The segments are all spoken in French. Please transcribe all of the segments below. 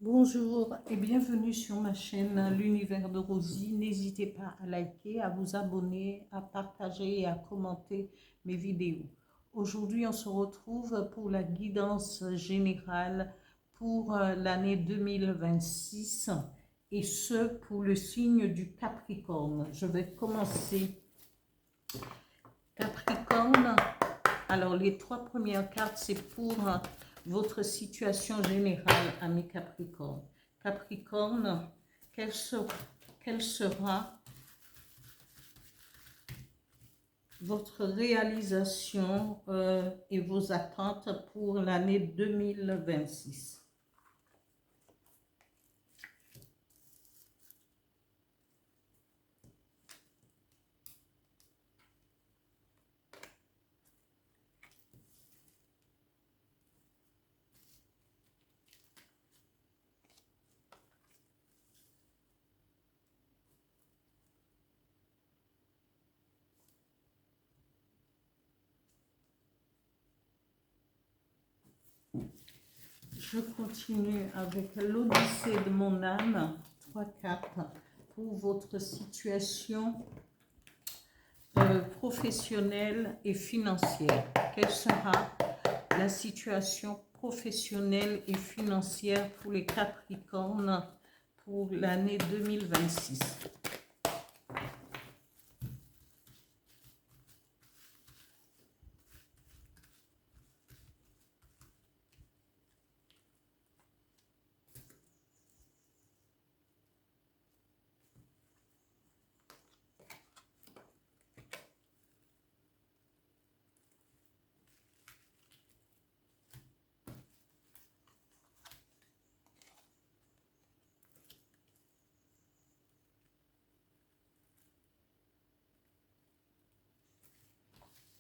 Bonjour et bienvenue sur ma chaîne L'Univers de Rosie. N'hésitez pas à liker, à vous abonner, à partager et à commenter mes vidéos. Aujourd'hui, on se retrouve pour la guidance générale pour l'année 2026 et ce pour le signe du Capricorne. Je vais commencer. Capricorne, alors les trois premières cartes, c'est pour votre situation générale, amis Capricorne. Capricorne, quelle sera votre réalisation et vos attentes pour l'année 2026? Je continue avec l'Odyssée de mon âme, 3 cartes pour votre situation professionnelle et financière. Quelle sera la situation professionnelle et financière pour les Capricornes pour l'année 2026?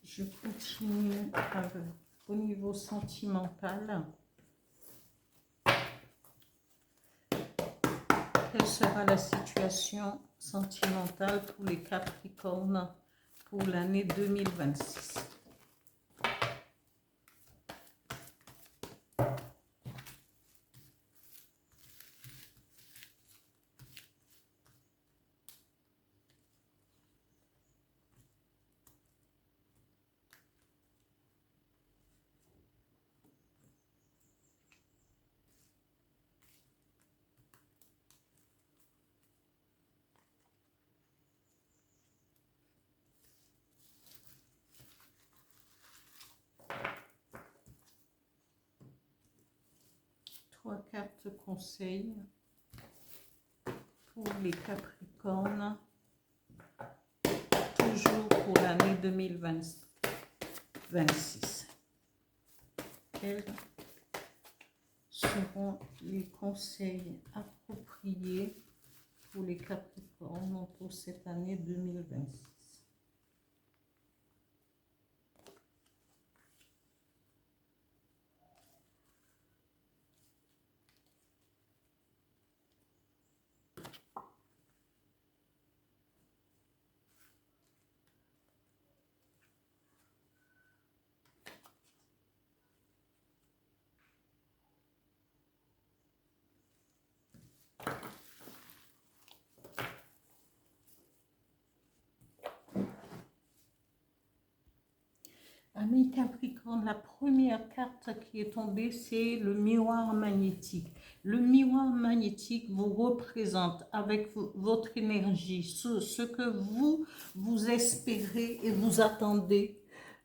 Je continue au niveau sentimental. Quelle sera la situation sentimentale pour les Capricornes pour l'année 2026? Trois cartes conseils pour les Capricornes, toujours pour l'année 2026. Quels seront les conseils appropriés pour les Capricornes pour cette année 2026? Amis Capricorne, la première carte qui est tombée, c'est le miroir magnétique. Le miroir magnétique vous représente avec votre énergie, ce que vous espérez et vous attendez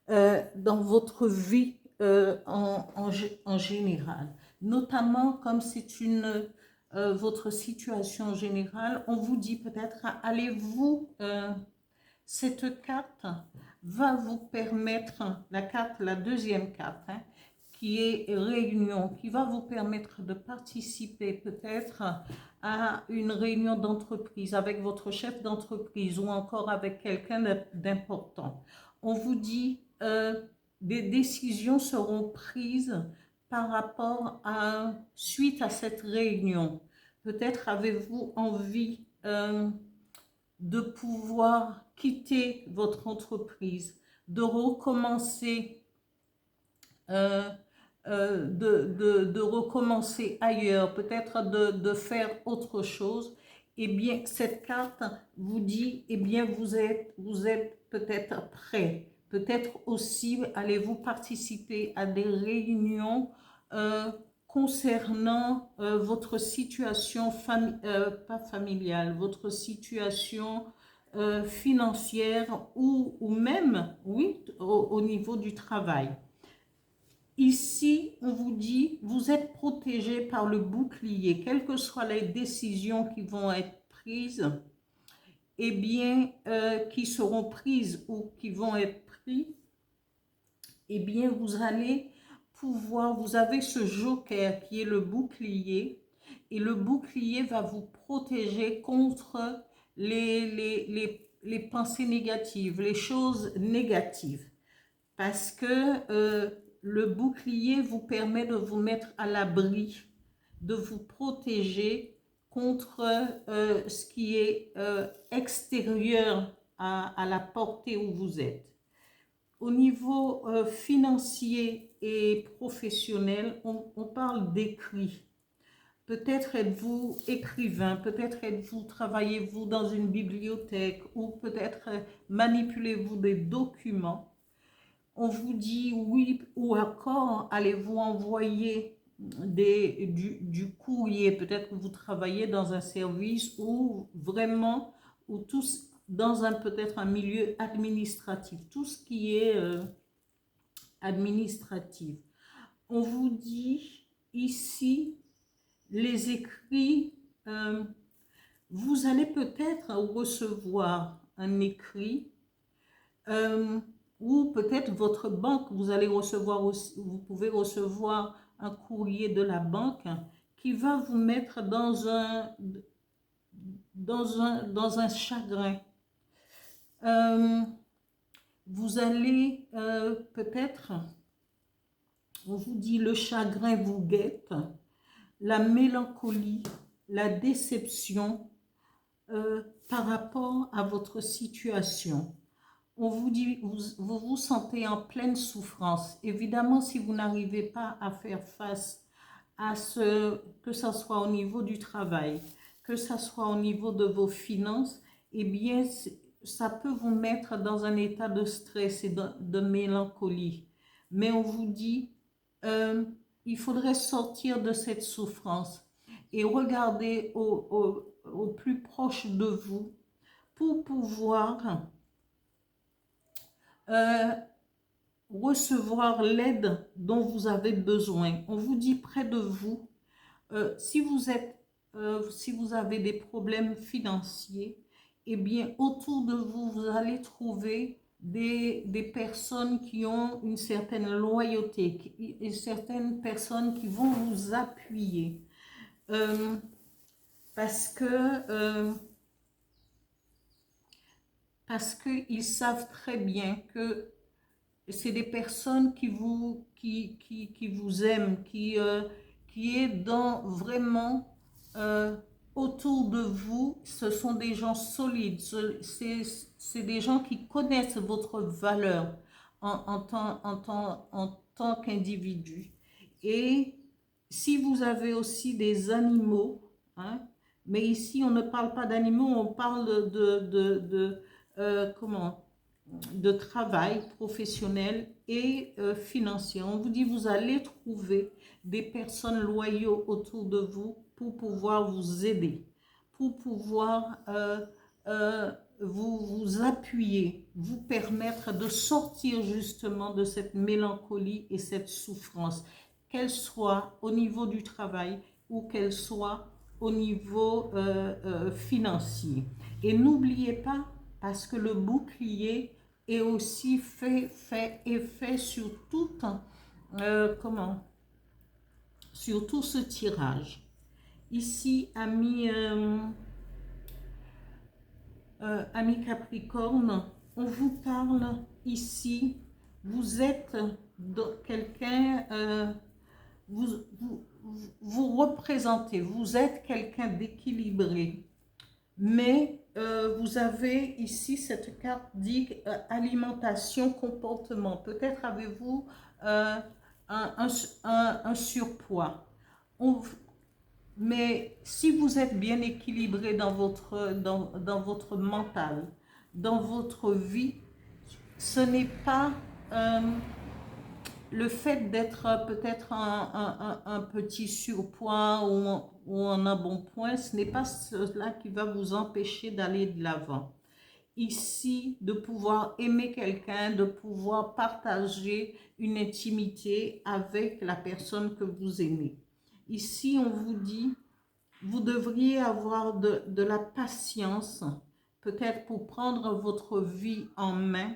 dans votre vie en général. Notamment comme c'est votre situation générale, on vous dit peut-être, allez-vous... cette carte va vous permettre, la deuxième carte, qui est réunion, qui va vous permettre de participer peut-être à une réunion d'entreprise avec votre chef d'entreprise ou encore avec quelqu'un d'important. On vous dit des décisions seront prises par rapport à, suite à cette réunion. Peut-être avez-vous envie de pouvoir quitter votre entreprise, de recommencer de recommencer ailleurs, peut-être de faire autre chose, eh bien, cette carte vous dit, eh bien, vous êtes peut-être prêt. Peut-être aussi allez-vous participer à des réunions concernant votre situation, pas familiale, votre situation financière ou même, oui, au niveau du travail. Ici, on vous dit, vous êtes protégé par le bouclier, quelles que soient les décisions qui vont être prises, eh bien, qui seront prises ou qui vont être prises, eh bien, vous allez pouvoir, vous avez ce joker qui est le bouclier, et le bouclier va vous protéger contre les pensées négatives, les choses négatives. Parce que le bouclier vous permet de vous mettre à l'abri, de vous protéger contre ce qui est extérieur à la portée où vous êtes. Au niveau financier et professionnel, on parle d'écrit. Peut-être êtes-vous écrivain, peut-être êtes-vous, travaillez-vous dans une bibliothèque ou peut-être manipulez-vous des documents. On vous dit oui ou accord, allez-vous envoyer du courrier, peut-être que vous travaillez dans un service ou vraiment, ou tous dans peut-être un milieu administratif, tout ce qui est administratif. On vous dit ici, les écrits, vous allez peut-être recevoir un écrit ou peut-être votre banque, vous allez recevoir aussi, vous pouvez recevoir un courrier de la banque qui va vous mettre dans un chagrin. Vous allez peut-être, on vous dit le chagrin vous guette, la mélancolie, la déception par rapport à votre situation. On vous dit, vous vous sentez en pleine souffrance. Évidemment, si vous n'arrivez pas à faire face à que ce soit au niveau du travail, que ce soit au niveau de vos finances, eh bien, ça peut vous mettre dans un état de stress et de mélancolie. Mais on vous dit, il faudrait sortir de cette souffrance et regarder au plus proche de vous pour pouvoir recevoir l'aide dont vous avez besoin. On vous dit près de vous, si vous avez des problèmes financiers, eh bien autour de vous, vous allez trouver des personnes qui ont une certaine loyauté, et certaines personnes qui vont vous appuyer. Parce qu'ils savent très bien que c'est des personnes qui vous aiment, qui est dans vraiment autour de vous. Ce sont des gens solides, c'est des gens qui connaissent votre valeur en tant qu'individu. Et si vous avez aussi des animaux, hein, mais ici on ne parle pas d'animaux, on parle comment, de travail professionnel et financier. On vous dit, vous allez trouver des personnes loyaux autour de vous pour pouvoir vous aider, pour pouvoir vous appuyer, vous permettre de sortir justement de cette mélancolie et cette souffrance, qu'elle soit au niveau du travail ou qu'elle soit au niveau financier. Et n'oubliez pas, parce que le bouclier est aussi fait sur tout sur tout ce tirage. Ici, amis Capricorne, on vous parle ici, vous êtes quelqu'un, vous représentez, vous êtes quelqu'un d'équilibré. Mais vous avez ici cette carte dit alimentation, comportement. Peut-être avez-vous un surpoids. Mais si vous êtes bien équilibré dans votre mental, dans votre vie, ce n'est pas le fait d'être peut-être un petit surpoids ou un embonpoint, ce n'est pas cela qui va vous empêcher d'aller de l'avant. Ici, de pouvoir aimer quelqu'un, de pouvoir partager une intimité avec la personne que vous aimez. Ici, on vous dit, vous devriez avoir de la patience, peut-être pour prendre votre vie en main,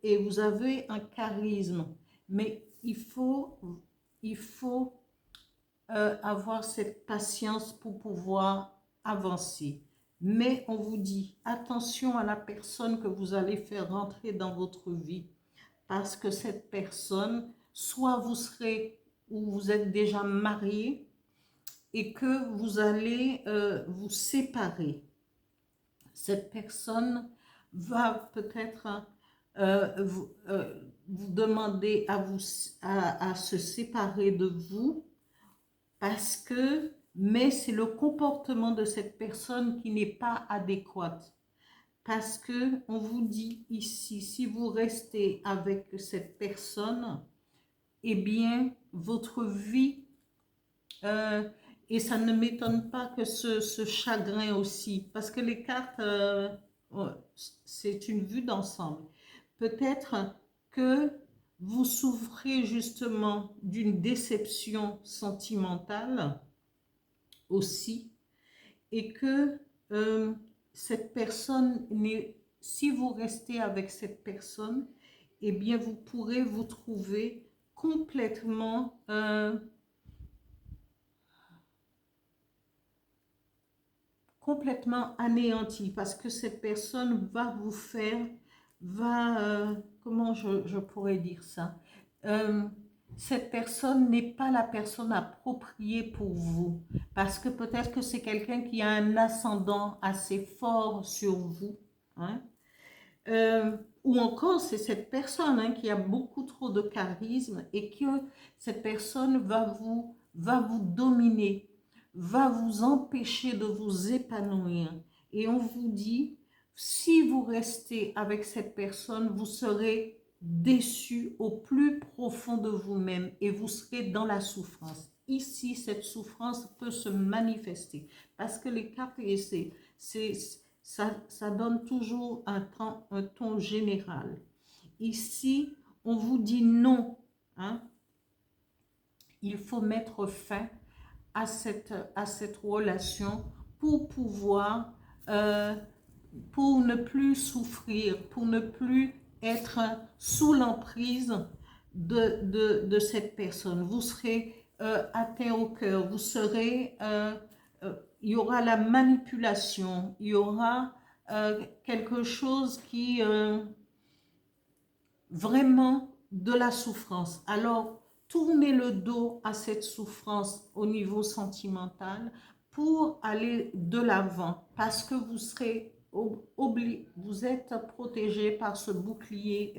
et vous avez un charisme, mais il faut avoir cette patience pour pouvoir avancer. Mais on vous dit, attention à la personne que vous allez faire rentrer dans votre vie, parce que cette personne, soit vous serez ou vous êtes déjà marié et que vous allez vous séparer. Cette personne va peut-être vous demander à se séparer de vous mais c'est le comportement de cette personne qui n'est pas adéquat. Parce que on vous dit ici, si vous restez avec cette personne, eh bien, votre vie, et ça ne m'étonne pas que ce chagrin aussi, parce que les cartes, c'est une vue d'ensemble. Peut-être que vous souffrez justement d'une déception sentimentale aussi, et que cette personne, si vous restez avec cette personne, eh bien vous pourrez vous trouver complètement anéanti, parce que cette personne va vous faire, comment je pourrais dire ça, cette personne n'est pas la personne appropriée pour vous, parce que peut-être que c'est quelqu'un qui a un ascendant assez fort sur vous, hein? Ou encore c'est cette personne, hein, qui a beaucoup trop de charisme et que cette personne va vous dominer, va vous empêcher de vous épanouir. Et on vous dit, si vous restez avec cette personne, vous serez déçu au plus profond de vous-même et vous serez dans la souffrance. Ici, cette souffrance peut se manifester parce que les cartes, ça donne toujours un ton général. Ici, on vous dit non, hein? Il faut mettre fin à cette relation pour pouvoir, pour ne plus souffrir, pour ne plus être sous l'emprise de cette personne. Vous serez atteint au cœur, vous serez, il y aura la manipulation, il y aura quelque chose qui, vraiment de la souffrance. Alors, tournez le dos à cette souffrance au niveau sentimental pour aller de l'avant, parce que vous serez vous êtes protégé par ce bouclier,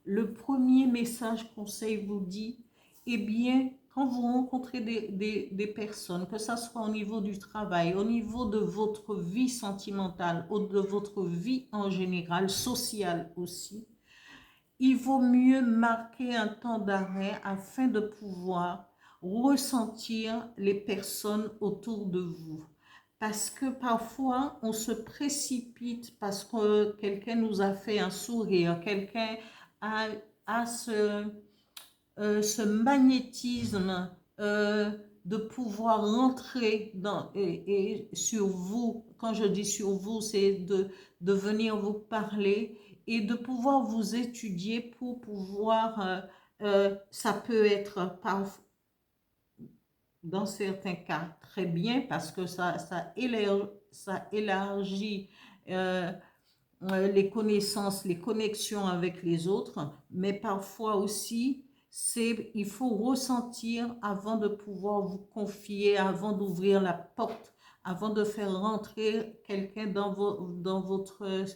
Le premier message conseil vous dit, eh bien, quand vous rencontrez des personnes, que ce soit au niveau du travail, au niveau de votre vie sentimentale ou de votre vie en général, sociale aussi, il vaut mieux marquer un temps d'arrêt afin de pouvoir ressentir les personnes autour de vous. Parce que parfois, on se précipite parce que quelqu'un nous a fait un sourire, quelqu'un a, a ce magnétisme de pouvoir rentrer et sur vous. Quand je dis sur vous, c'est de venir vous parler et de pouvoir vous étudier pour pouvoir, ça peut être dans certains cas très bien parce que ça élargit les connaissances, les connexions avec les autres, mais parfois aussi, il faut ressentir avant de pouvoir vous confier, avant d'ouvrir la porte, avant de faire rentrer quelqu'un dans votre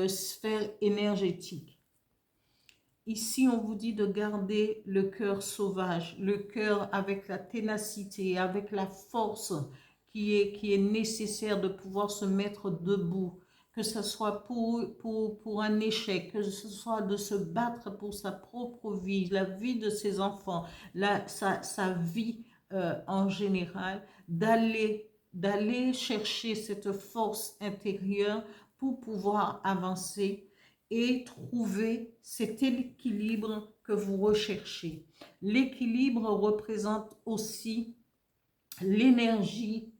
sphère énergétique. Ici, on vous dit de garder le cœur sauvage, le cœur avec la ténacité, avec la force qui est nécessaire de pouvoir se mettre debout, que ce soit pour un échec, que ce soit de se battre pour sa propre vie, la vie de ses enfants, sa vie en général, d'aller chercher cette force intérieure pour pouvoir avancer et trouver cet équilibre que vous recherchez. L'équilibre représente aussi l'énergie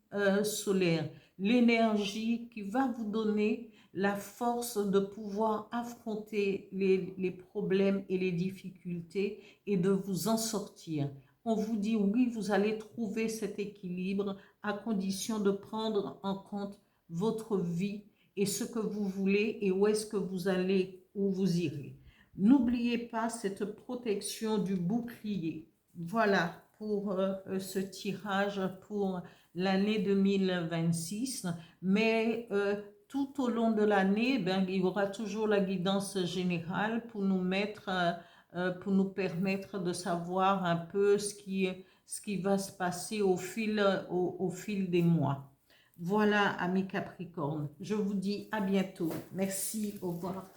solaire, l'énergie qui va vous donner la force de pouvoir affronter les problèmes et les difficultés et de vous en sortir. On vous dit oui, vous allez trouver cet équilibre à condition de prendre en compte votre vie et ce que vous voulez et où est-ce que vous allez, où vous irez. N'oubliez pas cette protection du bouclier. Voilà pour ce tirage pour l'année 2026. Mais tout au long de l'année, ben, il y aura toujours la guidance générale pour nous mettre, pour nous permettre de savoir un peu ce qui va se passer au fil des mois. Voilà, amis Capricorne, je vous dis à bientôt. Merci, au revoir.